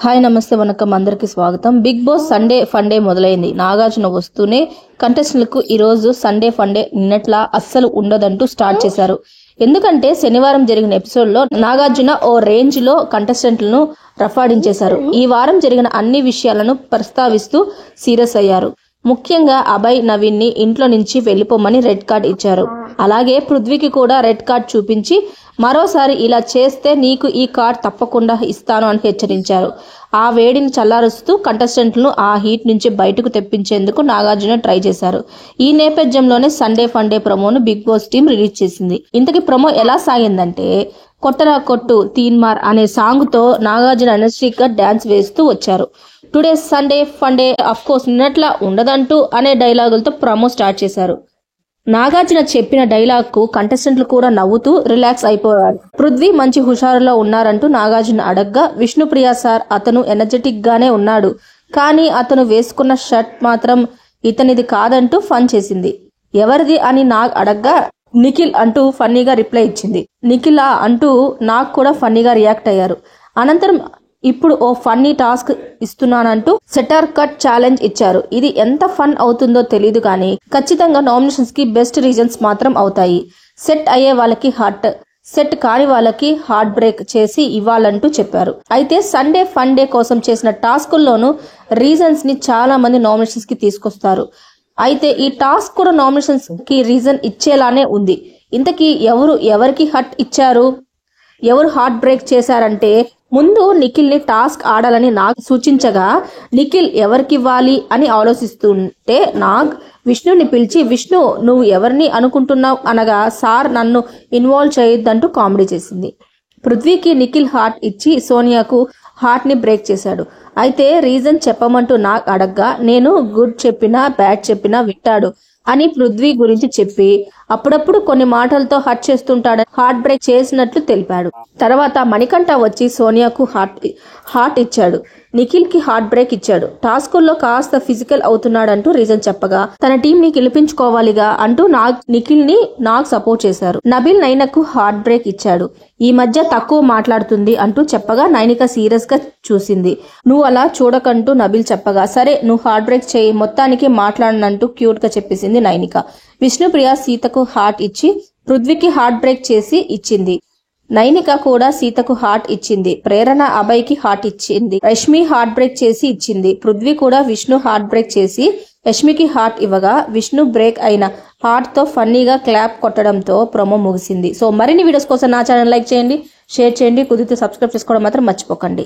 Hi నమస్తే వనకం అందరికి స్వాగతం. బిగ్ బాస్ సండే ఫండే మొదలైంది. నాగార్జున వస్తూనే కంటెస్టెంట్లకు ఈరోజు సండే ఫండే నిన్నట్లా అస్సలు ఉండదంటూ స్టార్ట్ చేశారు. ఎందుకంటే శనివారం జరిగిన ఎపిసోడ్లో నాగార్జున ఓ రేంజ్ లో కంటెస్టెంట్లను రఫాడించేశారు. ఈ వారం జరిగిన అన్ని విషయాలను ప్రస్తావిస్తూ సీరియస్ అయ్యారు. ముఖ్యంగా అభయ్ నవీన్ ని ఇంట్లో నుంచి వెళ్లిపోమని రెడ్ కార్డ్ ఇచ్చారు. అలాగే పృథ్వీకి కూడా రెడ్ కార్డ్ చూపించి మరోసారి ఇలా చేస్తే నీకు ఈ కార్డ్ తప్పకుండా ఇస్తాను అని హెచ్చరించారు. ఆ వేడిని చల్లారుస్తూ కంటెస్టెంట్లను ఆ హీట్ నుంచి బయటకు తెప్పించేందుకు నాగార్జున ట్రై చేశారు. ఈ నేపథ్యంలోనే సండే ఫండే ప్రోమోను బిగ్ బాస్ టీం రిలీజ్ చేసింది. ఇంతకీ ప్రోమో ఎలా సాగిందంటే, కొట్టరా కొట్టు తీన్మార్ అనే సాంగ్ తో నాగార్జున ఎనర్జెటిక్ గా డాన్స్ వేస్తూ వచ్చారు. Today Sunday funday of course నిన్నట్లా ఉండదంటూ అనే డైలాగులతో ప్రోమో స్టార్ట్ చేశారు. నాగార్జున చెప్పిన డైలాగ్ కు కంటెస్టెంట్లు కూడా నవ్వుతూ రిలాక్స్ అయిపోయారు. పృథ్వీ మంచి హుషారులో ఉన్నారంటూ నాగార్జున అడగ్గా, విష్ణుప్రియ సార్ అతను ఎనర్జెటిక్ గానే ఉన్నాడు, కానీ అతను వేసుకున్న షర్ట్ మాత్రం ఇతనిది కాదంటూ ఫన్ చేసింది. ఎవరిది అని నాగ్ అడగ్గా, నిఖిల్ అంటూ ఫన్నీగా రిప్లై ఇచ్చింది. నిఖిలా అంటూ నాగ్ కూడా ఫన్నీగా రియాక్ట్ అయ్యారు. అనంతరం ఇప్పుడు ఓ ఫన్నీ టాస్క్ ఇస్తున్నానంటూ సెటర్ కట్ ఛాలెంజ్ ఇచ్చారు. ఇది ఎంత ఫన్ అవుతుందో తెలీదు కానీ ఖచ్చితంగా నామినేషన్స్ కి బెస్ట్ రీజన్స్ మాత్రం అవుతాయి. సెట్ అయ్యే వాళ్ళకి హార్ట్, సెట్ కాని వాళ్ళకి హార్ట్ బ్రేక్ చేసి ఇవ్వాలంటూ చెప్పారు. అయితే సండే ఫన్ డే కోసం చేసిన టాస్కుల్లోనూ రీజన్స్ ని చాలా మంది నామినేషన్స్ కి తీసుకొస్తారు. అయితే ఈ టాస్క్ కూడా నామినేషన్స్ కి రీజన్ ఇచ్చేలానే ఉంది. ఇంతకీ ఎవరికి హర్ట్ ఇచ్చారు, ఎవరు హార్ట్ బ్రేక్ చేశారంటే, ముందు నిఖిల్ ని టాస్క్ ఆడాలని నాగ్ సూచించగా నిఖిల్ ఎవరికివ్వాలి అని ఆలోచిస్తుంటే నాగ్ విష్ణుని పిలిచి, విష్ణు నువ్వు ఎవరిని అనుకుంటున్నావు అనగా, సార్ నన్ను ఇన్వాల్వ్ చేయొద్దంటూ కామెడీ చేసింది. పృథ్వీకి నిఖిల్ హార్ట్ ఇచ్చి సోనియాకు హార్ట్ ని బ్రేక్ చేశాడు. అయితే రీజన్ చెప్పమంటూ నాగ్ అడగ్గా, నేను గుడ్ చెప్పినా బ్యాడ్ చెప్పినా వింటాడు అని పృథ్వీ గురించి చెప్పి అప్పుడప్పుడు కొన్ని మాటలతో హర్ట్ చేస్తుంటాడని హార్ట్ బ్రేక్ చేసినట్లు తెలిపాడు. తర్వాత మణికంఠ వచ్చి సోనియాకు హార్ట్ ఇచ్చాడు, నిఖిల్ కి హార్ట్ బ్రేక్ ఇచ్చాడు. టాస్కుల్లో కాస్త ఫిజికల్ అవుతున్నాడంటూ రీజన్ చెప్పగా, తన టీం ని గెలిపించుకోవాలిగా అంటూ నిఖిల్ ని నాగ్ సపోర్ట్ చేశారు. నబిల్ నైనకు హార్ట్ బ్రేక్ ఇచ్చాడు. ఈ మధ్య తక్కువ మాట్లాడుతుంది అంటూ చెప్పగా నైనిక సీరియస్ గా చూసింది. నువ్వు అలా చూడకంటూ నబిల్ చెప్పగా, సరే నువ్వు హార్ట్ బ్రేక్ చేయి, మొత్తానికి మాట్లాడనంటూ క్యూట్ గా చెప్పేసింది నైనిక. విష్ణుప్రియ సీతకు హార్ట్ ఇచ్చి పృథ్వీకి హార్ట్ బ్రేక్ చేసి ఇచ్చింది. నైనిక కూడా సీతకు హార్ట్ ఇచ్చింది. ప్రేరణ అభయ్ కి హార్ట్ ఇచ్చింది. రష్మి హార్ట్ బ్రేక్ చేసి ఇచ్చింది. పృథ్వీ కూడా విష్ణు హార్ట్ బ్రేక్ చేసి రష్మికి హార్ట్ ఇవ్వగా విష్ణు బ్రేక్ అయిన హార్ట్ తో ఫన్నీగా క్లాప్ కొట్టడంతో ప్రోమో ముగిసింది. సో మరిన్ని వీడియోస్ కోసం నా ఛానల్ లైక్ చేయండి, షేర్ చేయండి, కుదిరితే సబ్స్క్రైబ్ చేసుకోవడం మాత్రం మర్చిపోకండి.